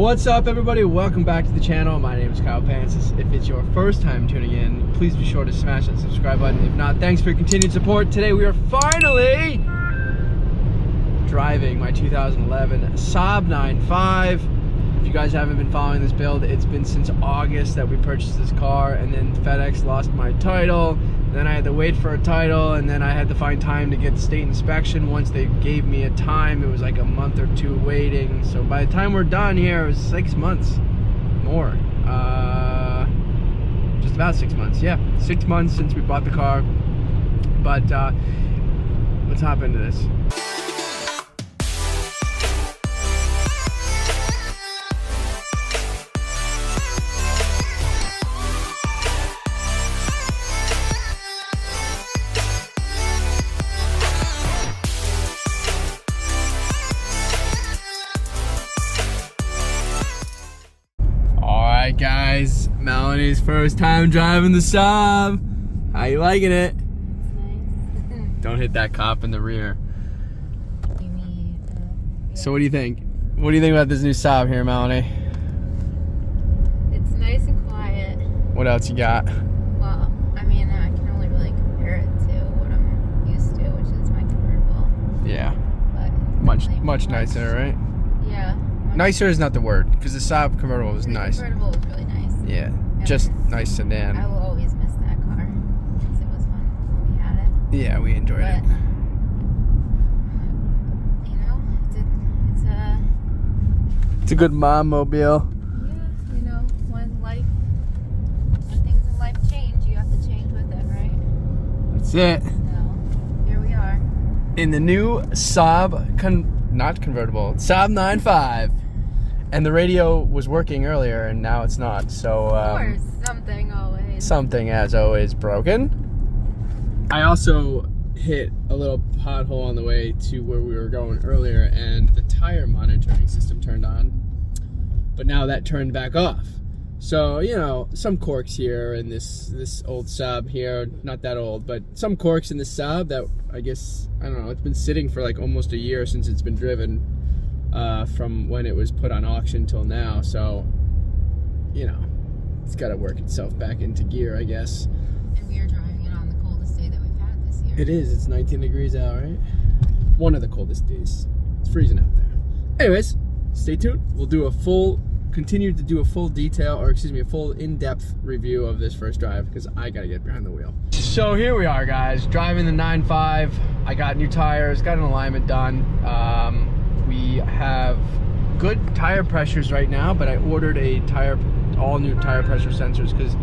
What's up, everybody? Welcome back to the channel. My name is Pancis. If it's your first time tuning in, please be sure to smash that subscribe button. If not, thanks for your continued support. Today we are finally driving my 2011 Saab 9.5. If you guys haven't been following this build, it's been since August that we purchased this car, and then FedEx lost my title. Then I had to wait for a title, and then I had to find time to get state inspection. Once they gave me a time, it was like a month or two waiting. So by the time we're done here, it was 6 months more. Just about 6 months. Yeah, 6 months since we bought the car. But let's hop into this. Alright guys, Melanie's first time driving the Saab. How you liking it? It's nice. Don't hit that cop in the rear. So what do you think? What do you think about this new Saab here, Melanie? It's nice and quiet. What else you got? Well, I mean, I can only really compare it to what I'm used to, which is my convertible. Yeah. But Much nicer, right? Yeah. Nicer is not the word, because the Saab convertible was nice. The convertible was really nice. Yeah, And just nice sedan. I will always miss that car because it was fun when we had it. Yeah, we enjoyed But, it. you know, It's a good mom mobile. yeah, you know, when things in life change, you have to change with it, right? That's it. So, here we are. In the new Saab, not convertible, Saab 9.5. And the radio was working earlier, and now it's not. So Of course, something always. something, as always, broken. I also hit a little pothole on the way to where we were going earlier, and the tire monitoring system turned on, but now that turned back off. So, you know, some corks here in this old Saab here, not that old, but some corks in the Saab that I guess, I don't know, it's been sitting for like almost a year since it's been driven, from when it was put on auction till now. So, you know, it's got to work itself back into gear, I guess. And we are driving it on the coldest day that we've had this year. It is. It's 19 degrees out, right? One of the coldest days. It's freezing out there. Anyways, stay tuned. We'll continue to do a full in-depth review of this first drive because I gotta get behind the wheel. So here we are, guys, driving the 9.5. I got new tires, got an alignment done. We have good tire pressures right now, but I ordered all new tire pressure sensors because,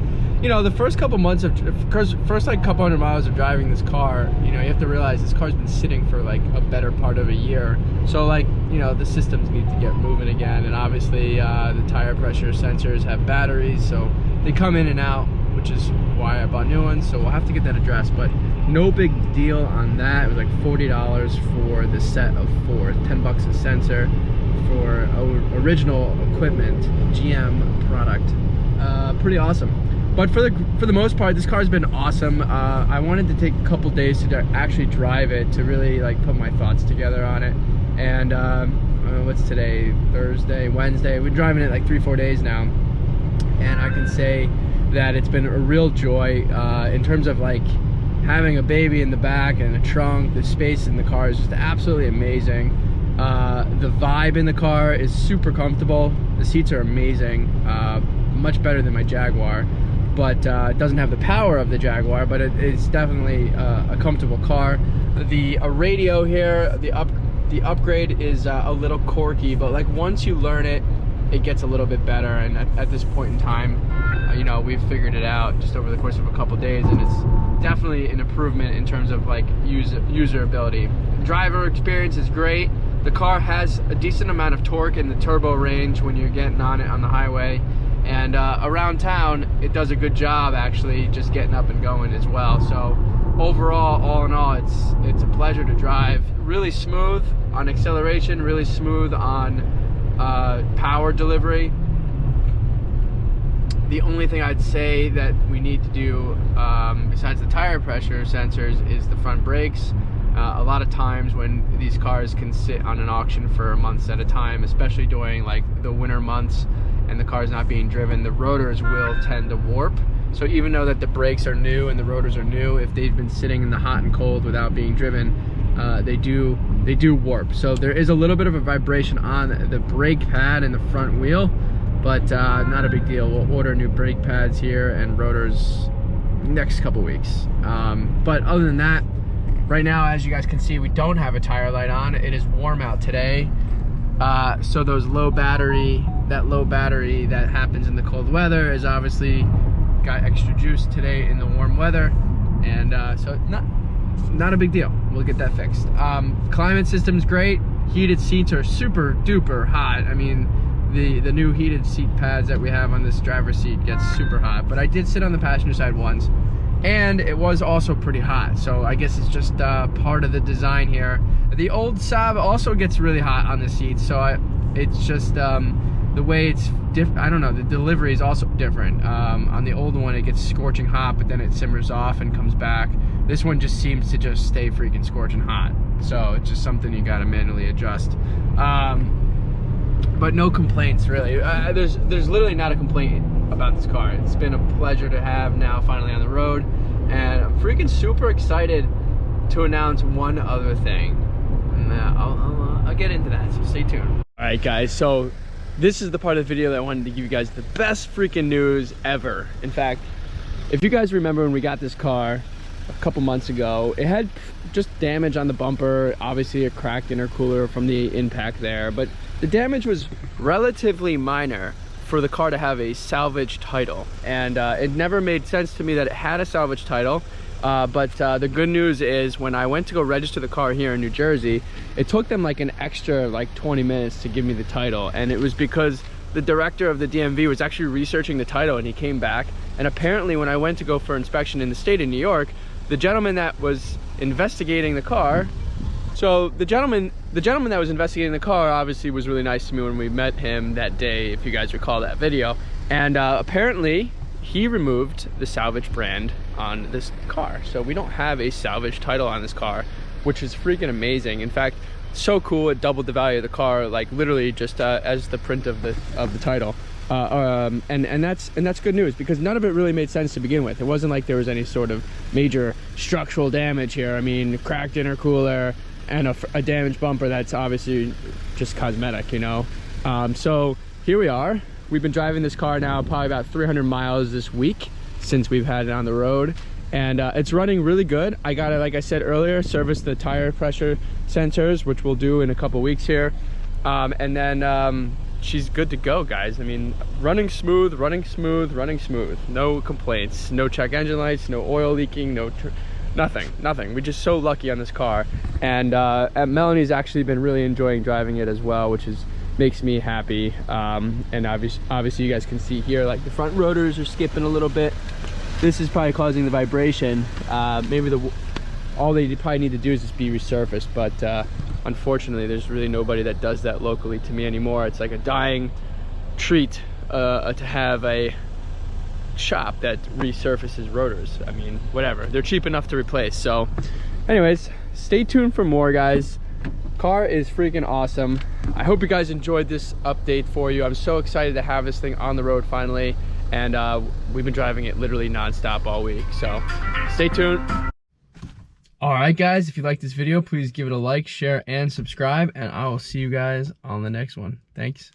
you know, the first couple months first like couple hundred miles of driving this car, you know, you have to realize this car's been sitting for like a better part of a year. So like, you know, the systems need to get moving again, and obviously the tire pressure sensors have batteries, so they come in and out, which is why I bought new ones. So we'll have to get that addressed, but no big deal on that. It was like $40 for the set of 4, $10 a sensor for original equipment, GM product. Pretty awesome. But for the most part, this car's been awesome. I wanted to take a couple days to actually drive it, to really like put my thoughts together on it. And what's today? Thursday, Wednesday. We've been driving it like 3-4 days now, and I can say that it's been a real joy in terms of like having a baby in the back and a trunk. The space in the car is just absolutely amazing. The vibe in the car is super comfortable. The seats are amazing, much better than my Jaguar, but it doesn't have the power of the Jaguar, but it's definitely a comfortable car. The radio here, the upgrade is a little quirky, but like once you learn it, it gets a little bit better. And at this point in time, you know, we've figured it out just over the course of a couple days, and it's definitely an improvement in terms of like usability. Driver experience is great. The car has a decent amount of torque in the turbo range when you're getting on it on the highway, and around town it does a good job actually just getting up and going as well. So overall, all in all, it's a pleasure to drive. Really smooth on acceleration, really smooth on power delivery. The only thing I'd say that we need to do besides the tire pressure sensors is the front brakes. A lot of times when these cars can sit on an auction for months at a time, especially during like the winter months and the car's not being driven, the rotors will tend to warp. So even though that the brakes are new and the rotors are new, if they've been sitting in the hot and cold without being driven, they do warp. So there is a little bit of a vibration on the brake pad in the front wheel, but not a big deal. We'll order new brake pads here and rotors next couple weeks. But other than that, right now, as you guys can see, we don't have a tire light on. It is warm out today. So that low battery that happens in the cold weather is obviously got extra juice today in the warm weather. And so not a big deal. We'll get that fixed. Climate system's great. Heated seats are super duper hot. I mean, the new heated seat pads that we have on this driver's seat gets super hot. But I did sit on the passenger side once, and it was also pretty hot. So I guess it's just part of the design here. The old Saab also gets really hot on the seats, so it's just the way it's different. I don't know, the delivery is also different. On the old one, it gets scorching hot, but then it simmers off and comes back. This one just seems to just stay freaking scorching hot. So it's just something you gotta manually adjust. But no complaints, really. There's literally not a complaint about this car. It's been a pleasure to have now finally on the road, and I'm freaking super excited to announce one other thing, and I'll get into that, so stay tuned. All right, guys, so this is the part of the video that I wanted to give you guys the best freaking news ever. In fact, if you guys remember when we got this car a couple months ago, it had just damage on the bumper, obviously a cracked intercooler from the impact there, but the damage was relatively minor for the car to have a salvage title, and it never made sense to me that it had a salvage title. But the good news is, when I went to go register the car here in New Jersey, it took them like an extra like 20 minutes to give me the title, and it was because the director of the DMV was actually researching the title, and he came back, and apparently when I went to go for inspection in the state of New York, the gentleman that was investigating the car, so the gentleman that was investigating the car obviously was really nice to me when we met him that day, if you guys recall that video, and apparently he removed the Salvage brand on this car. So we don't have a Salvage title on this car, which is freaking amazing. In fact, so cool, it doubled the value of the car, like literally just as the print of the title. And that's good news, because none of it really made sense to begin with. It wasn't like there was any sort of major structural damage here. I mean, cracked intercooler and a damaged bumper that's obviously just cosmetic, you know. So here we are. We've been driving this car now probably about 300 miles this week since we've had it on the road, and it's running really good. I gotta, like I said earlier, service the tire pressure sensors, which we'll do in a couple weeks here, and then she's good to go, guys. I mean, running smooth, no complaints, no check engine lights, no oil leaking, nothing. We're just so lucky on this car, and Melanie's actually been really enjoying driving it as well, which makes me happy. And obviously you guys can see here, like the front rotors are skipping a little bit. This is probably causing the vibration. Maybe all they probably need to do is just be resurfaced, but unfortunately there's really nobody that does that locally to me anymore. It's like a dying treat to have a shop that resurfaces rotors. I mean, whatever, they're cheap enough to replace. So anyways, stay tuned for more, guys. Car is freaking awesome. I hope you guys enjoyed this update for you. I'm so excited to have this thing on the road finally, and we've been driving it literally non-stop all week, so stay tuned. All right, guys, if you like this video, please give it a like, share, and subscribe, and I will see you guys on the next one. Thanks.